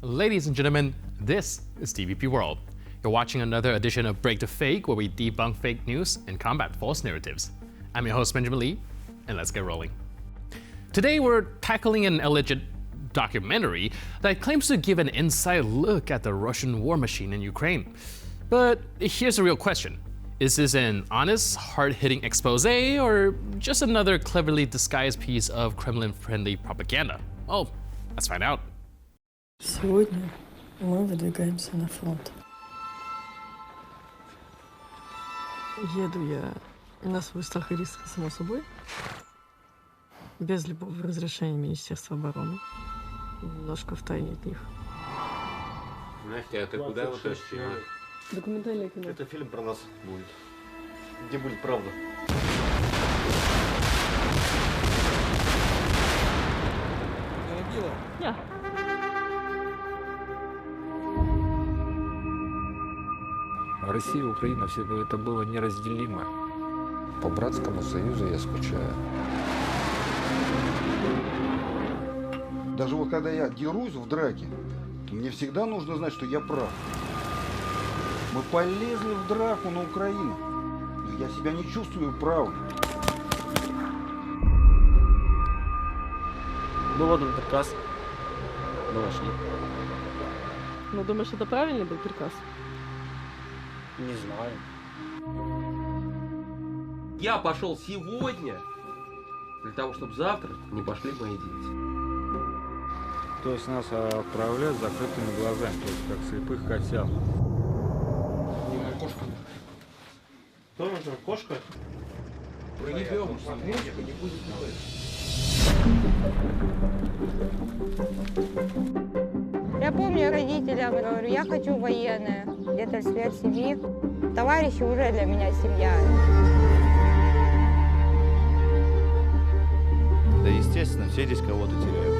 Ladies and gentlemen, this is TVP World. You're watching another edition of Break the Fake, where we debunk fake news and combat false narratives. I'm your host, Benjamin Lee, and let's get rolling. Today, we're tackling an alleged documentary that claims to give an inside look at the Russian war machine in Ukraine. But here's the real question. Is this an honest, hard-hitting expose, or just another cleverly disguised piece of Kremlin-friendly propaganda? Oh, let's find out. Сегодня мы выдвигаемся на фронт. Еду я на свой страх и риск, само собой, без любого разрешения Министерства обороны, немножко втайне от них. Настя, а ты куда утащила? Документальное кино. Это фильм про нас будет. Где будет правда? Я. Россия и Украина, все это было неразделимо. По братскому союзу я скучаю. Даже вот когда я дерусь в драке, мне всегда нужно знать, что я прав. Мы полезли в драку на Украину. Но я себя не чувствую правым. Ну вот он приказ. Мы вошли. Ну, думаешь, это правильный был приказ? Не знаю. Я пошел сегодня для того, чтобы завтра не пошли мои дети. То есть нас отправляют с закрытыми глазами, то есть как слепых котят. Кошка. Тоже кошка? Проебем, смотрите, не будет Я помню родителям, говорю, я хочу военное, где-то сверх семьи. Товарищи уже для меня семья. Да, естественно, все здесь кого-то теряют.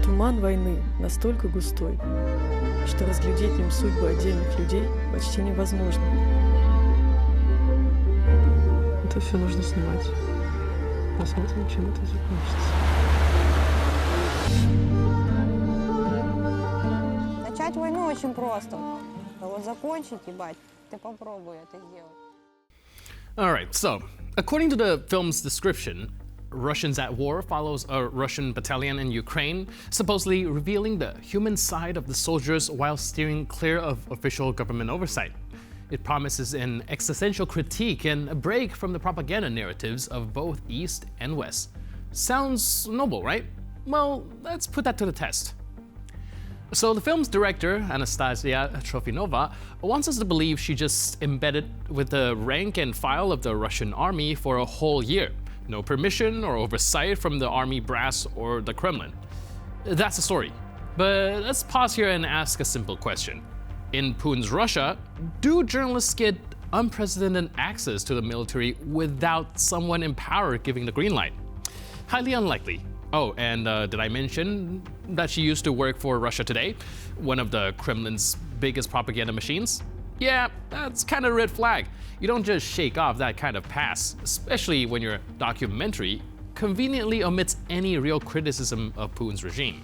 Туман войны настолько густой, что разглядеть в нем судьбы отдельных людей почти невозможно. Это все нужно снимать. Посмотрим, чем это закончится. Начать войну очень просто. А вот закончить, ебать, ты попробуй это сделать. Alright, so, according to the film's description, Russians at War follows a Russian battalion in Ukraine, supposedly revealing the human side of the soldiers while steering clear of official government oversight. It promises an existential critique and a break from the propaganda narratives of both East and West. Sounds noble, right? Well, let's put that to the test. So the film's director, Anastasia Trofinova, wants us to believe she just embedded with the rank and file of the Russian army for a whole year. No permission or oversight from the army brass or the Kremlin. That's the story. But let's pause here and ask a simple question. In Putin's Russia, do journalists get unprecedented access to the military without someone in power giving the green light? Highly unlikely. Oh, and did I mention that she used to work for Russia Today, one of the Kremlin's biggest propaganda machines? Yeah, that's kind of a red flag. You don't just shake off that kind of pass, especially when your documentary conveniently omits any real criticism of Putin's regime.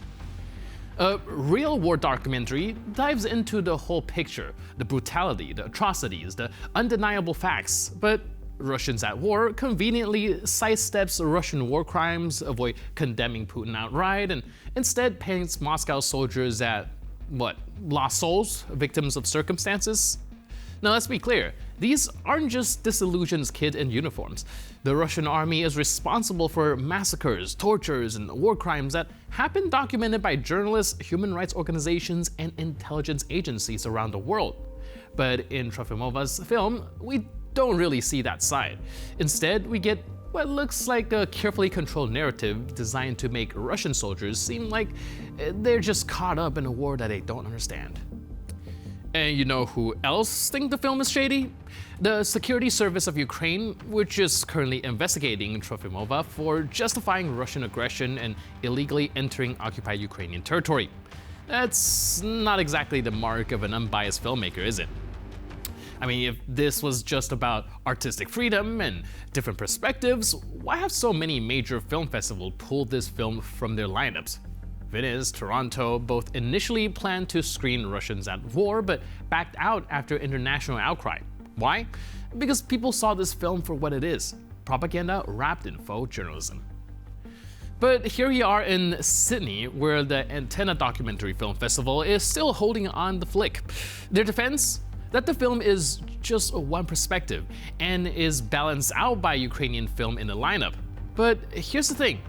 A real war documentary dives into the whole picture, the brutality, the atrocities, the undeniable facts, but Russians at War conveniently sidesteps Russian war crimes, avoid condemning Putin outright, and instead paints Moscow soldiers as, lost souls, victims of circumstances? Now let's be clear, these aren't just disillusioned kids in uniforms. The Russian army is responsible for massacres, tortures, and war crimes that have been documented by journalists, human rights organizations, and intelligence agencies around the world. But in Trofimova's film, we don't really see that side. Instead, we get what looks like a carefully controlled narrative designed to make Russian soldiers seem like they're just caught up in a war that they don't understand. And you know who else think the film is shady? The Security Service of Ukraine, which is currently investigating Trofimova for justifying Russian aggression and illegally entering occupied Ukrainian territory. That's not exactly the mark of an unbiased filmmaker, is it? I mean, if this was just about artistic freedom and different perspectives, why have so many major film festivals pulled this film from their lineups? Venice, Toronto both initially planned to screen Russians at War, but backed out after international outcry. Why? Because people saw this film for what it is: propaganda wrapped in faux journalism. But here we are in Sydney, where the Antenna Documentary Film Festival is still holding on the flick. Their defense? That the film is just one perspective and is balanced out by Ukrainian film in the lineup. But here's the thing.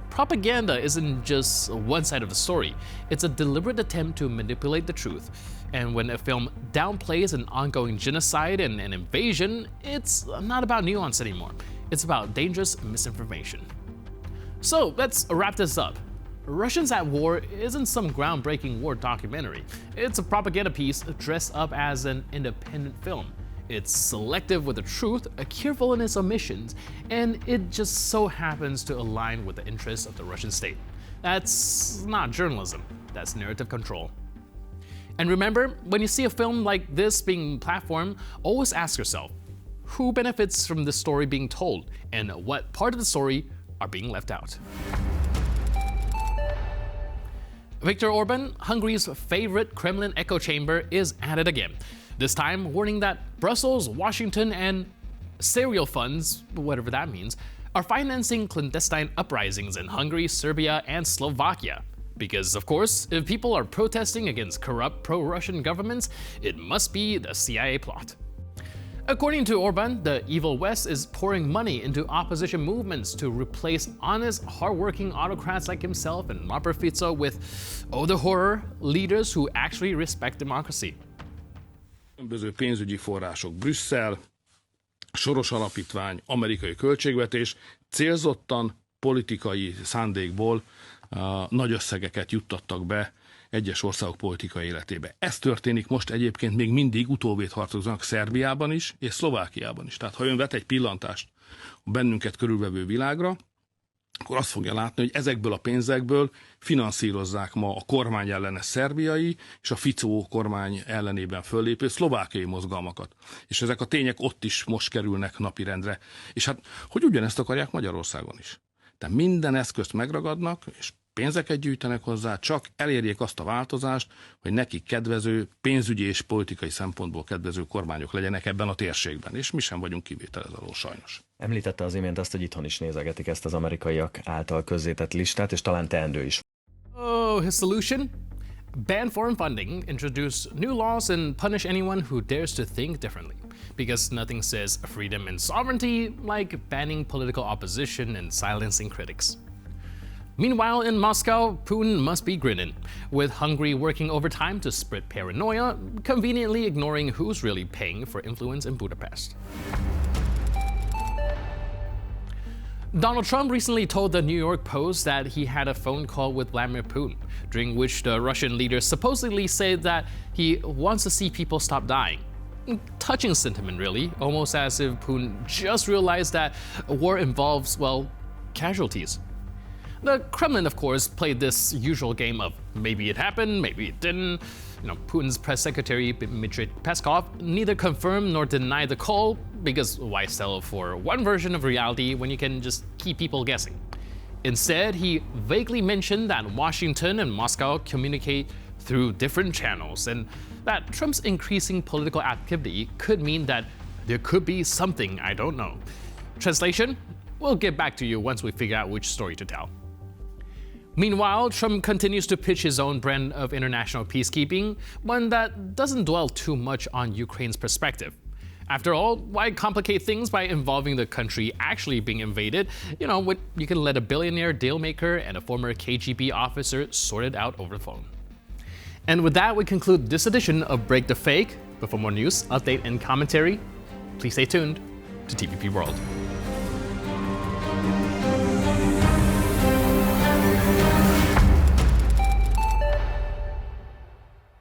Propaganda isn't just one side of the story. It's a deliberate attempt to manipulate the truth. And when a film downplays an ongoing genocide and an invasion, it's not about nuance anymore. It's about dangerous misinformation. So let's wrap this up. Russians at War isn't some groundbreaking war documentary. It's a propaganda piece dressed up as an independent film. It's selective with the truth, careful in its omissions, and it just so happens to align with the interests of the Russian state. That's not journalism, that's narrative control. And remember, when you see a film like this being platformed, always ask yourself, who benefits from this story being told, and what part of the story are being left out? Viktor Orban, Hungary's favorite Kremlin echo chamber, is at it again. This time warning that Brussels, Washington, and serial funds, whatever that means, are financing clandestine uprisings in Hungary, Serbia, and Slovakia. Because, of course, if people are protesting against corrupt pro-Russian governments, it must be the CIA plot. According to Orban, the evil West is pouring money into opposition movements to replace honest, hardworking autocrats like himself and Robert Fico with, oh the horror, leaders who actually respect democracy. Különböző pénzügyi források, Brüsszel, soros alapítvány, amerikai költségvetés célzottan politikai szándékból nagy összegeket juttattak be egyes országok politikai életébe. Ez történik most egyébként még mindig utóvédharcoknak Szerbiában is és Szlovákiában is. Tehát ha ön vet egy pillantást a bennünket körülvevő világra, akkor azt fogja látni, hogy ezekből a pénzekből finanszírozzák ma a kormány ellenes szerbiai és a Fico kormány ellenében föllépő szlovákiai mozgalmakat. És ezek a tények ott is most kerülnek napirendre. És hát, hogy ugyanezt akarják Magyarországon is. Tehát minden eszközt megragadnak, és pénzeket gyűjtenek hozzá, csak elérjék azt a változást, hogy nekik kedvező, pénzügyi és politikai szempontból kedvező kormányok legyenek ebben a térségben, és mi sem vagyunk kivétel ez alól sajnos. Említette az imént azt, hogy itthon is nézegetik ezt az amerikaiak által közzétett listát, és talán teendő is. Oh, his solution? Ban foreign funding, introduce new laws, and punish anyone who dares to think differently. Because nothing says freedom and sovereignty like banning political opposition and silencing critics. Meanwhile, in Moscow, Putin must be grinning, with Hungary working overtime to spread paranoia, conveniently ignoring who's really paying for influence in Budapest. Donald Trump recently told the New York Post that he had a phone call with Vladimir Putin, during which the Russian leader supposedly said that he wants to see people stop dying. Touching sentiment, really, almost as if Putin just realized that a war involves, well, casualties. The Kremlin, of course, played this usual game of maybe it happened, maybe it didn't. Putin's press secretary, Dmitry Peskov, neither confirmed nor denied the call, because why settle for one version of reality when you can just keep people guessing? Instead, he vaguely mentioned that Washington and Moscow communicate through different channels, and that Trump's increasing political activity could mean that there could be something I don't know. Translation? We'll get back to you once we figure out which story to tell. Meanwhile, Trump continues to pitch his own brand of international peacekeeping, one that doesn't dwell too much on Ukraine's perspective. After all, why complicate things by involving the country actually being invaded? You can let a billionaire dealmaker and a former KGB officer sort it out over the phone. And with that, we conclude this edition of Break the Fake. But for more news, update, and commentary, please stay tuned to TVP World.